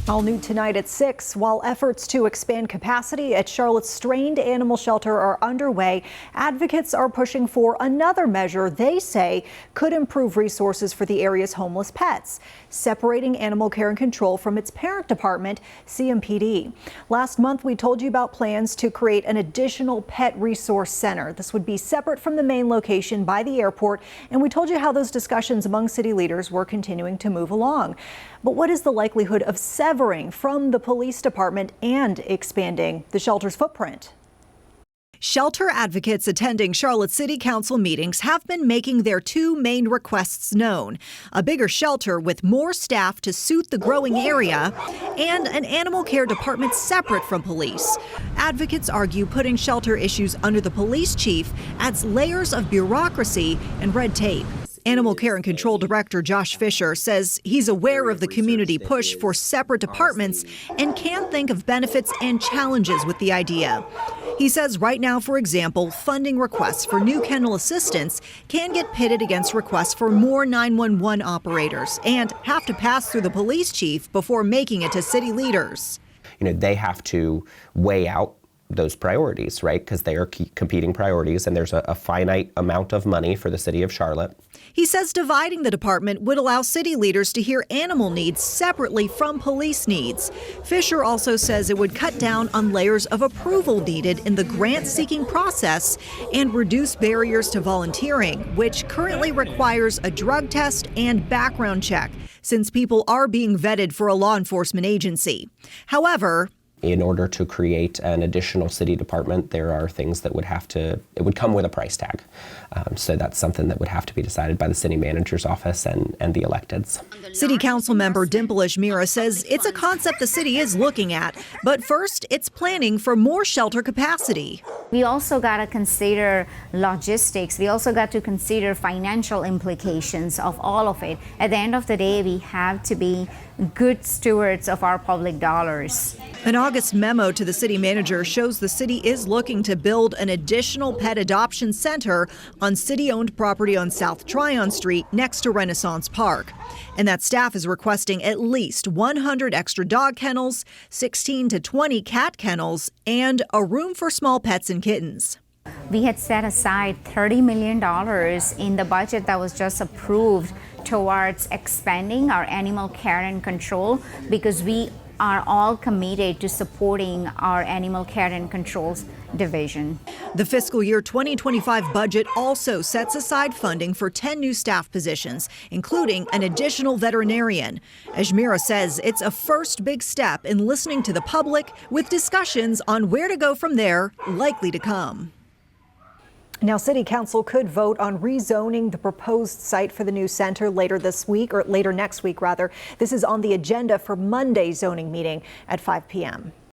All new tonight at 6. While efforts to expand capacity at Charlotte's strained animal shelter are underway, advocates are pushing for another measure they say could improve resources for the area's homeless pets, separating animal care and control from its parent department, CMPD. Last month, we told you about plans to create an additional pet resource center. This would be separate from the main location by the airport, and we told you how those discussions among city leaders were continuing to move along. But what is the likelihood of severing from the police department and expanding the shelter's footprint? Shelter advocates attending Charlotte City Council meetings have been making their two main requests known: a bigger shelter with more staff to suit the growing area, and an animal care department separate from police. Advocates argue putting shelter issues under the police chief adds layers of bureaucracy and red tape. Animal Care and Control Director Josh Fisher says he's aware of the community push for separate departments and can think of benefits and challenges with the idea. He says right now, for example, funding requests for new kennel assistants can get pitted against requests for more 911 operators and have to pass through the police chief before making it to city leaders. They have to weigh out those priorities, right? Because they are competing priorities, and there's a finite amount of money for the city of Charlotte. He says dividing the department would allow city leaders to hear animal needs separately from police needs. Fisher also says it would cut down on layers of approval needed in the grant-seeking process and reduce barriers to volunteering, which currently requires a drug test and background check, since people are being vetted for a law enforcement agency. However, in order to create an additional city department, there are things that it would come with a price tag. So that's something that would have to be decided by the city manager's office and the electeds. City Council member Dimple Ajmira says it's a concept the city is looking at, but first it's planning for more shelter capacity. We also got to consider logistics. We also got to consider financial implications of all of it. At the end of the day, we have to be good stewards of our public dollars. An August memo to the city manager shows the city is looking to build an additional pet adoption center on city-owned property on South Tryon Street next to Renaissance Park. And that staff is requesting at least 100 extra dog kennels, 16 to 20 cat kennels, and a room for small pets and kittens. We had set aside $30 million in the budget that was just approved towards expanding our animal care and control, because we are all committed to supporting our animal care and controls division. The fiscal year 2025 budget also sets aside funding for 10 new staff positions, including an additional veterinarian. Ajmira says it's a first big step in listening to the public, with discussions on where to go from there likely to come. Now, City Council could vote on rezoning the proposed site for the new center later this week, or later next week, rather. This is on the agenda for Monday's zoning meeting at 5 p.m.